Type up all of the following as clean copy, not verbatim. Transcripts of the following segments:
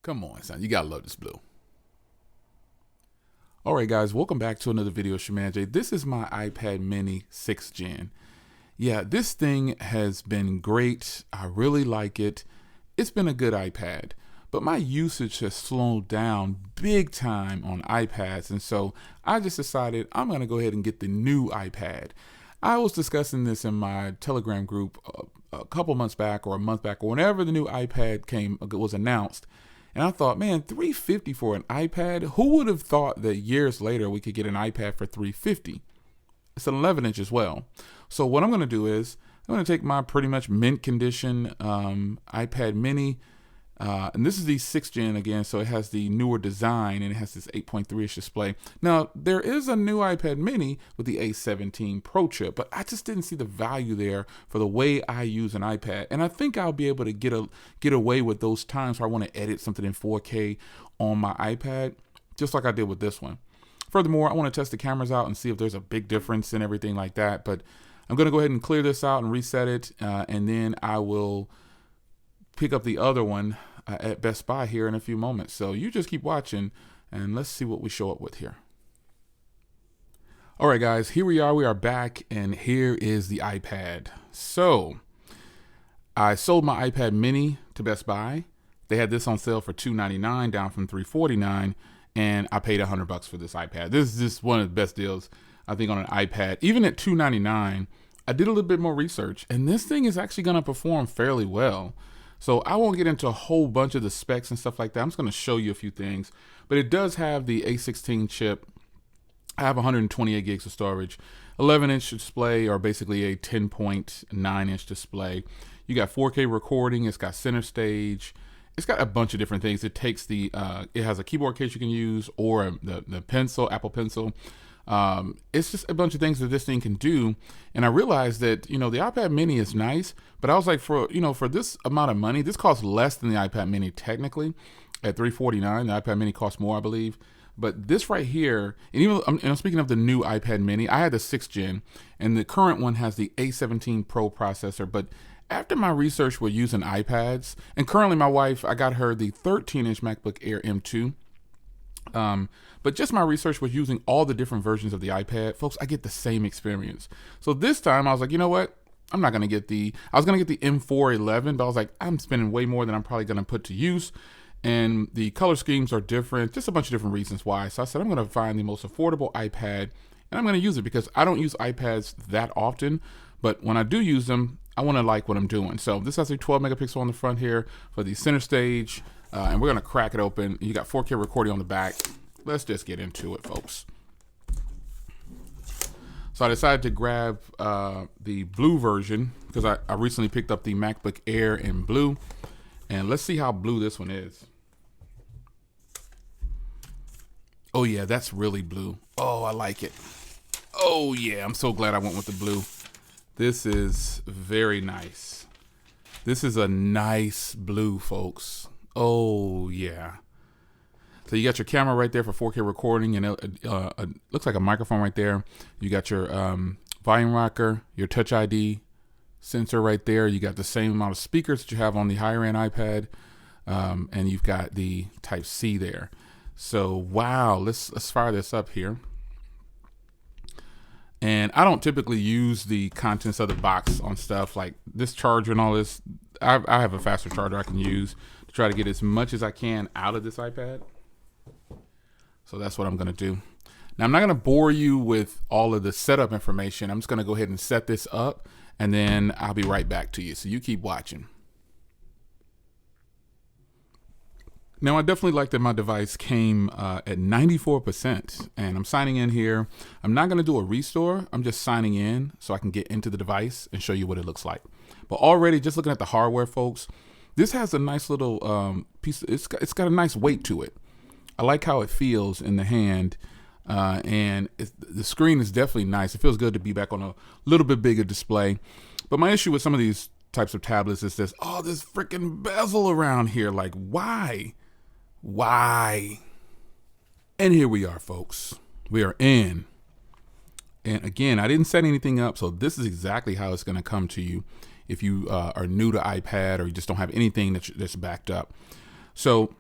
Come on, son. You gotta love this blue. All right, guys. Welcome back to another video, Shaman. This is my iPad mini 6th gen. Yeah, this thing has been great. I really like it. It's been a good iPad, but my usage has slowed down big time on iPads. And so I just decided I'm gonna go ahead and get the new iPad. I was discussing this in my Telegram group a couple months back or a month back or whenever the new iPad was announced. And I thought, man, $350 for an iPad? Who would have thought that years later we could get an iPad for $350? It's an 11-inch as well. So what I'm going to do is I'm going to take my pretty much mint condition iPad mini. And this is the 6th gen again, so it has the newer design and it has this 8.3-inch display. Now, there is a new iPad mini with the A16 Pro chip, but I just didn't see the value there for the way I use an iPad. And I think I'll be able to get away with those times where I want to edit something in 4K on my iPad, just like I did with this one. Furthermore, I want to test the cameras out and see if there's a big difference and everything like that. But I'm going to go ahead and clear this out and reset it, and then I will pick up the other one at Best Buy here in a few moments. So you just keep watching and let's see what we show up with here. All right, guys, here we are back, and here is the iPad. So I sold my iPad mini to Best Buy. They had this on sale for $299, down from $349, and I paid $100 for this iPad. This is just one of the best deals I think on an iPad. Even at $299, I did a little bit more research, and this thing is actually going to perform fairly well. So I won't get into a whole bunch of the specs and stuff like that. I'm just going to show you a few things, but it does have the A16 chip. I have 128 gigs of storage, 11-inch display, or basically a 10.9-inch display. You got 4K recording. It's got center stage. It's got a bunch of different things. It takes it has a keyboard case you can use, or the pencil, Apple Pencil. It's just a bunch of things that this thing can do. And I realized that, the iPad mini is nice, but I was like, for this amount of money, this costs less than the iPad mini technically at $349. The iPad mini costs more, I believe. But this right here, and I'm speaking of the new iPad mini, I had the 6th gen, and the current one has the A17 Pro processor. But after my research with using iPads, and currently my wife, I got her the 13-inch MacBook Air M2. But just my research was using all the different versions of the iPad, folks, I get the same experience. So this time I was like, you know what? I'm not going to get I was going to get the M411, but I was like, I'm spending way more than I'm probably going to put to use. And the color schemes are different, just a bunch of different reasons why. So I said, I'm going to find the most affordable iPad and I'm going to use it because I don't use iPads that often, but when I do use them, I want to like what I'm doing. So this has a 12 megapixel on the front here for the center stage. And we're going to crack it open. You got 4K recording on the back. Let's just get into it, folks. So I decided to grab the blue version because I recently picked up the MacBook Air in blue. And let's see how blue this one is. Oh, yeah, that's really blue. Oh, I like it. Oh, yeah, I'm so glad I went with the blue. This is very nice. This is a nice blue, folks. Oh, yeah. So you got your camera right there for 4K recording, and it looks like a microphone right there. You got your volume rocker, your Touch ID sensor right there. You got the same amount of speakers that you have on the higher end iPad, and you've got the Type-C there. So wow, let's fire this up here. And I don't typically use the contents of the box on stuff like this charger and all this. I have a faster charger I can use to try to get as much as I can out of this iPad. So that's what I'm going to do. Now, I'm not going to bore you with all of the setup information. I'm just going to go ahead and set this up, and then I'll be right back to you. So you keep watching. Now, I definitely like that my device came at 94%, and I'm signing in here. I'm not going to do a restore. I'm just signing in so I can get into the device and show you what it looks like. But already, just looking at the hardware, folks, this has a nice little piece. It's got a nice weight to it. I like how it feels in the hand, and the screen is definitely nice. It feels good to be back on a little bit bigger display. But my issue with some of these types of tablets is this freaking bezel around here. Like, why? Why? And here we are, folks. We are in. And again, I didn't set anything up, so this is exactly how it's going to come to you if you are new to iPad or you just don't have anything that's backed up. So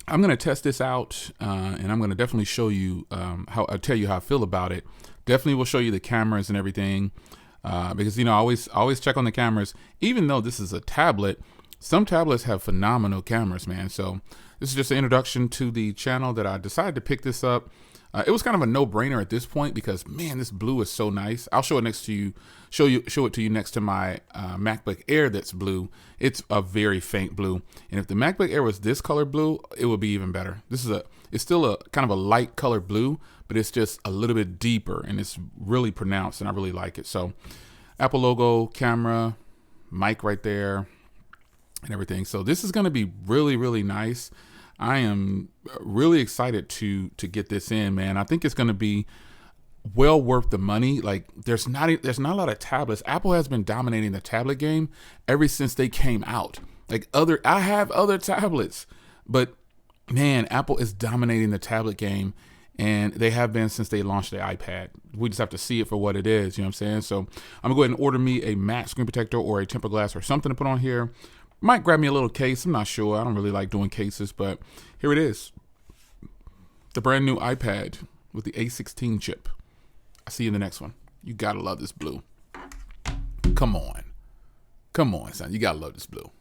I'm going to test this out, and I'm going to definitely show you how I'll tell you how I feel about it. Definitely will show you the cameras and everything, because, you know, I always check on the cameras. Even though this is a tablet, some tablets have phenomenal cameras, man. So this is just an introduction to the channel that I decided to pick this up. It was kind of a no-brainer at this point because, man, this blue is so nice. I'll show it next to you, show it to you next to my MacBook Air that's blue. It's a very faint blue, and if the MacBook Air was this color blue, it would be even better. It's still a kind of a light color blue, but it's just a little bit deeper, and it's really pronounced, and I really like it. So, Apple logo, camera, mic right there, and everything. So this is going to be really, really nice. I am really excited to get this in, man. I think it's going to be well worth the money. Like there's not a lot of tablets. Apple has been dominating the tablet game ever since they came out. I have other tablets, but man, Apple is dominating the tablet game, and they have been since they launched the iPad. We just have to see it for what it is. You know what I'm saying? So I'm gonna go ahead and order me a matte screen protector or a tempered glass or something to put on here. Might grab me a little case. I'm not sure. I don't really like doing cases, but here it is. The brand new iPad with the A16 chip. I'll see you in the next one. You gotta love this blue. Come on, son. You gotta love this blue.